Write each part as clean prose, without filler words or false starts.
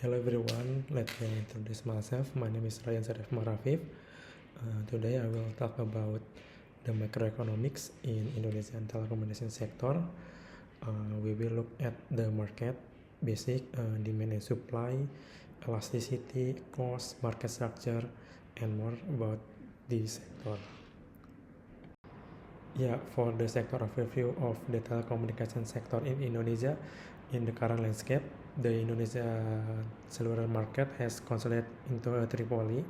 Hello everyone, let me introduce myself. My name is Ryan Sarif Marafif. Today I will talk about the macroeconomics in Indonesian telecommunication sector. We will look at the market, basic demand and supply, elasticity, cost, market structure, and more about this sector. For the sector overview of the telecommunication sector in Indonesia, in the current landscape, the Indonesia cellular market has consolidated into a tripoli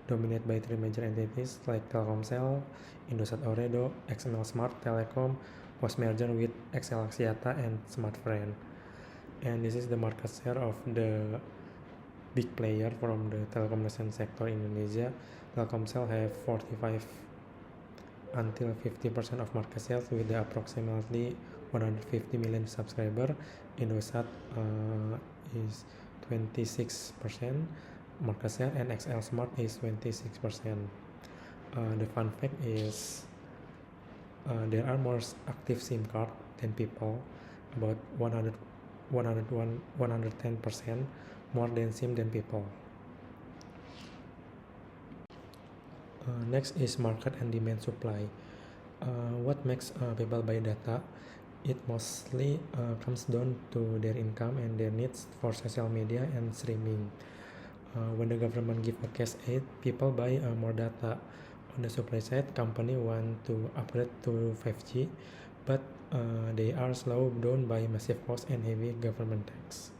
dominated by three major entities like Telkomsel, Indosat Ooredoo, XL Smart Telecom, post-merger with XL Axiata and Smartfren. And this is the market share of the big player from the telecommunication sector in Indonesia. Telkomsel have 45 until 50% of market sales with the approximately 150 million subscriber. Indosat is 26% market share and XL Smart is 26%. The fun fact is there are more active SIM card than people, about 110% more than SIM than people. Next is market and demand supply. What makes people buy data? It mostly comes down to their income and their needs for social media and streaming. When the government give a cash aid, people buy more data. On the supply side, company want to upgrade to 5G, but they are slowed down by massive cost and heavy government tax.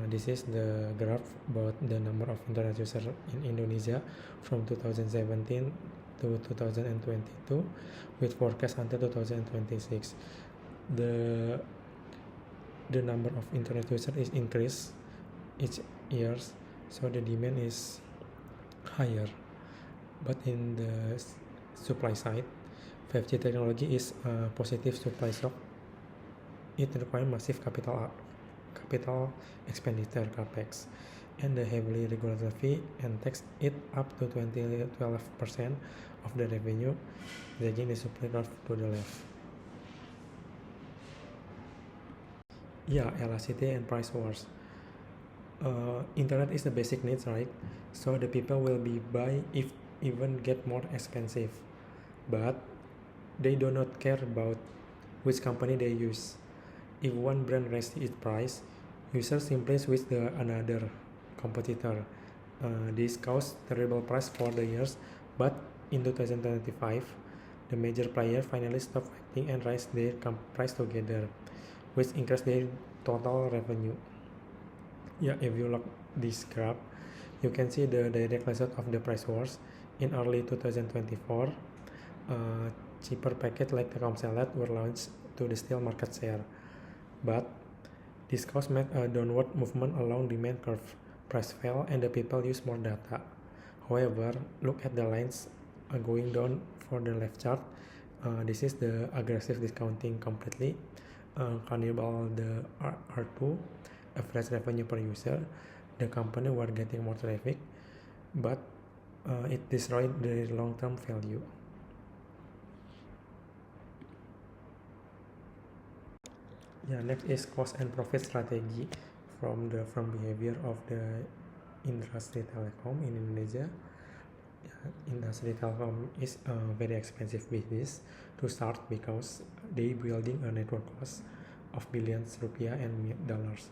This is the graph about the number of internet users in Indonesia from 2017 to 2022 with forecast until 2026. The number of internet users is increased each year, so the demand is higher. But in the supply side, 5G technology is a positive supply shock. It requires massive capital expenditure capex, and the heavily regulated fee and tax it up to 12% of the revenue, dragging the supply graph to the left. Elasticity and price wars. Internet is the basic needs, right? So the people will be buy if even get more expensive, but they do not care about which company they use. If one brand raises its price, users simply switch to another competitor. This caused terrible price for the years, but in 2025, the major players finally stopped fighting and raised their price together, which increased their total revenue. If you look this graph, you can see the direct result of the price wars. In early 2024, cheaper packets like Telkomsel were launched to the steal market share, but this caused a downward movement along demand curve. Price fell and the people use more data. However, look at the lines going down for the left chart. This is the aggressive discounting completely. Cannibal the R2, average revenue per user. The company were getting more traffic, but it destroyed the long-term value. Next is cost and profit strategy from behavior of the industry telecom in Indonesia. Industry telecom is a very expensive business to start because they building a network cost of billions rupiah and dollars.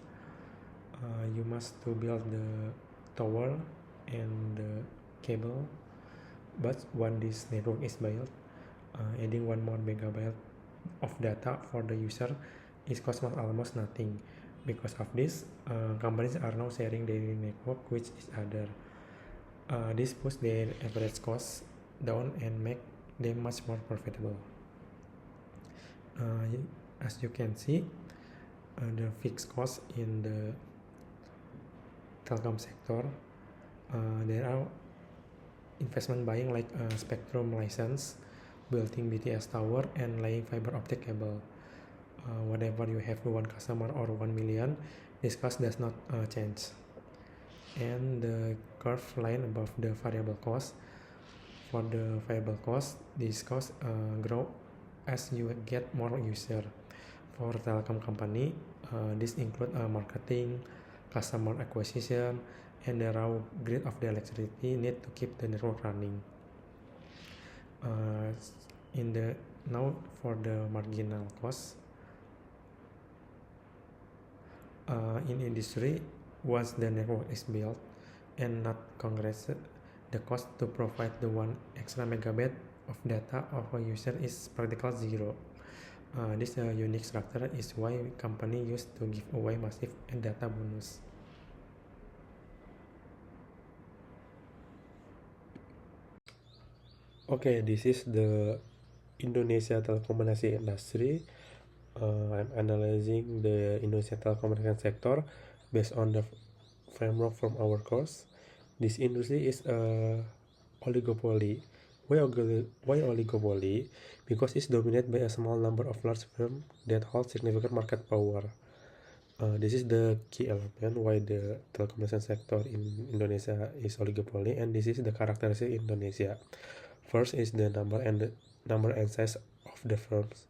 You must to build the tower and the cable, but when this network is built, adding 1 more megabyte of data for the user is cost almost nothing. Because of this, companies are now sharing their network with each other. This puts their average cost down and make them much more profitable. As you can see, the fixed cost in the telecom sector, there are investment buying like spectrum license, building BTS tower, and laying fiber optic cable. Whenever you have one customer or 1 million, this cost does not change. And the curve line above the variable cost. For the variable cost, this cost grow as you get more user. For telecom company, this include marketing, customer acquisition, and the raw grid of the electricity need to keep the network running. Now for the marginal cost. In industry, once the network is built and not congressed, the cost to provide the 1 extra megabyte of data of a user is practically zero. This unique structure is why company used to give away massive data bonus. Okay, this is the Indonesia telecommunication industry. I'm analyzing the Indonesia telecommunication sector based on the framework from our course. This industry is a oligopoly. Why oligopoly? Because it's dominated by a small number of large firms that hold significant market power. This is the key element why the telecommunication sector in Indonesia is oligopoly, and this is the characteristic Indonesia. First is the number and size of the firms.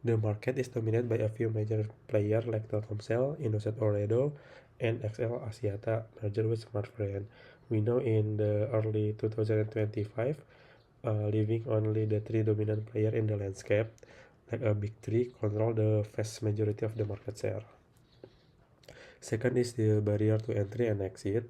The market is dominated by a few major players like Telkomsel, Indosat Ooredoo, and XL Axiata merger with Smartfren. We know in the early 2025, leaving only the 3 dominant players in the landscape, like a big 3, control the vast majority of the market share. Second is the barrier to entry and exit.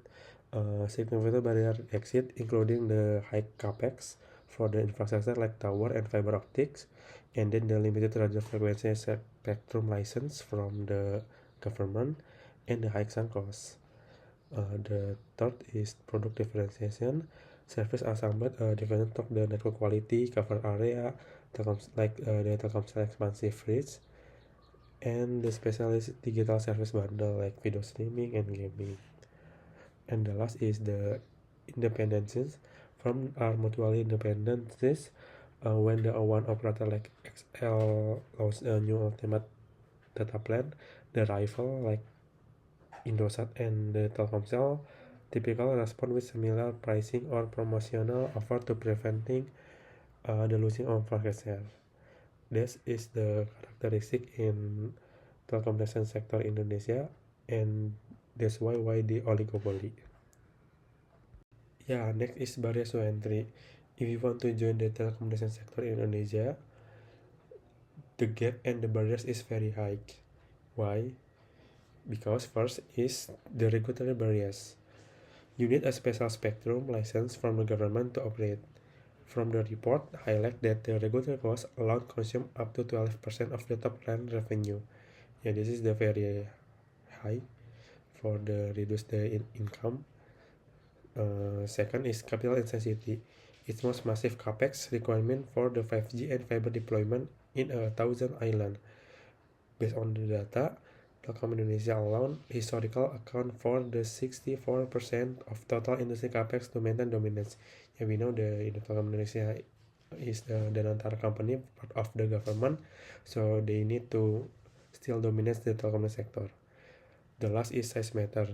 Significant barrier exit including the high capex for the infrastructure like tower and fiber optics, and then the limited radio frequency spectrum license from the government, and the high sunk costs. The third is product differentiation. Service assembled dependent of the network quality, cover area, the Telkomsel expansive reach, and the specialist digital service bundle like video streaming and gaming. And the last is the independences. From are mutually independent when the one operator like XL launches a new ultimate data plan, the rival like Indosat and the Telkomsel typically respond with similar pricing or promotional offer to preventing the losing of market share. This is the characteristic in telecommunication sector Indonesia, and that's why the oligopoly. Yeah, next is barriers to entry. If you want to join the telecommunication sector in Indonesia, the gap and the barriers is very high. Why? Because first is the regulatory barriers. You need a special spectrum license from the government to operate. From the report, highlight that the regulatory costs alone consume up to 12% of the top line revenue. Yeah, this is the very high for the reduce the income. Second is capital intensity. Its most massive capex requirement for the 5G and fiber deployment in 1,000 islands. Based on the data, Telkom Indonesia alone historical account for the 64% of total industry capex to maintain dominance. Yeah, we know the Telkom Indonesia is the Danantara company, part of the government, so they need to still dominate the telecom sector. The last is size matter.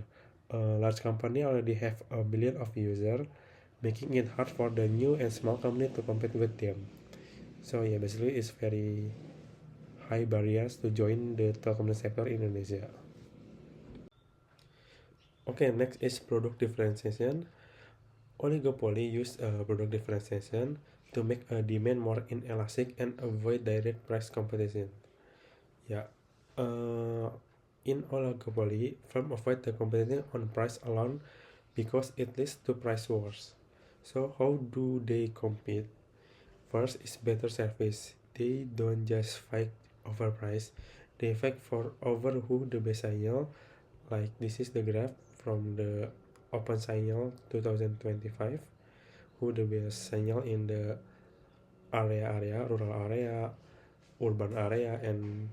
Large company already have a billion of users, making it hard for the new and small company to compete with them. So yeah, basically it's very high barriers to join the telecom sector in Indonesia. Okay, next is product differentiation. Oligopoly use product differentiation to make a demand more inelastic and avoid direct price competition. Yeah, in oligopoly, firms avoid the competition on price alone because it leads to price wars. So how do they compete? First is better service. They don't just fight over price, they fight for over who the best signal. Like this is the graph from the Open Signal 2025, who the best signal in the rural area, urban area, and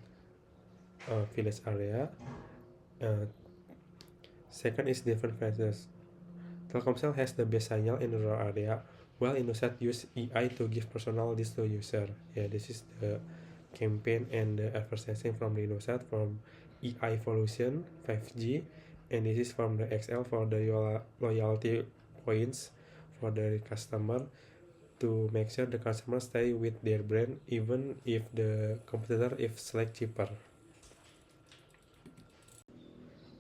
village area. Second is different phases. Telkomsel has the best signal in rural area, while Indosat use EI to give personal list to user. Yeah, this is the campaign and the advertising from the Indosat from EI Evolution 5G, and this is from the XL for the loyalty points for the customer to make sure the customer stay with their brand even if the competitor is slightly cheaper.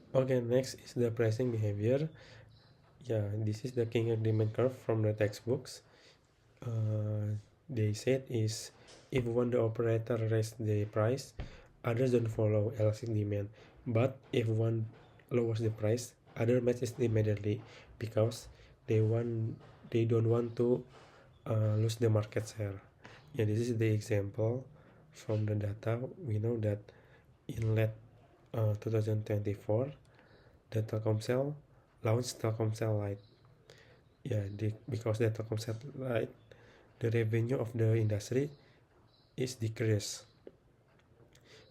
Okay, next is the pricing behavior. Yeah, this is the king agreement curve from the textbooks. They said is if one the operator raise the price, others don't follow elastic demand. But if one lowers the price, other match it immediately because they want they don't want to lose the market share. Yeah, this is the example from the data. We know that in late 2024, the Telkomsel launched Telkomsel Lite. Yeah, because the Telkomsel Lite, the revenue of the industry is decreased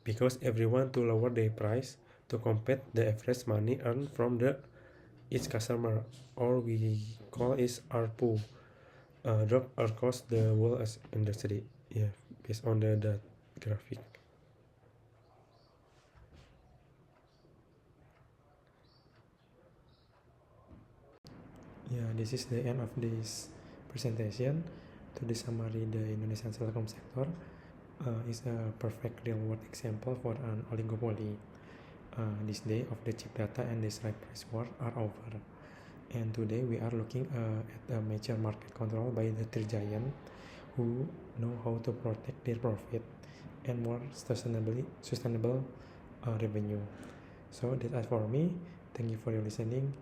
because everyone to lower their price to compete the average money earned from the each customer, or we call is ARPU, drop across the whole as industry. Yeah, based on the graphic. Yeah, this is the end of this presentation. To the summary, the Indonesian telecom sector is a perfect real-world example for an oligopoly. This day of the cheap data and the slight price war are over. And today we are looking at a major market control by the three giants who know how to protect their profit and more sustainable revenue. So that's all for me. Thank you for your listening.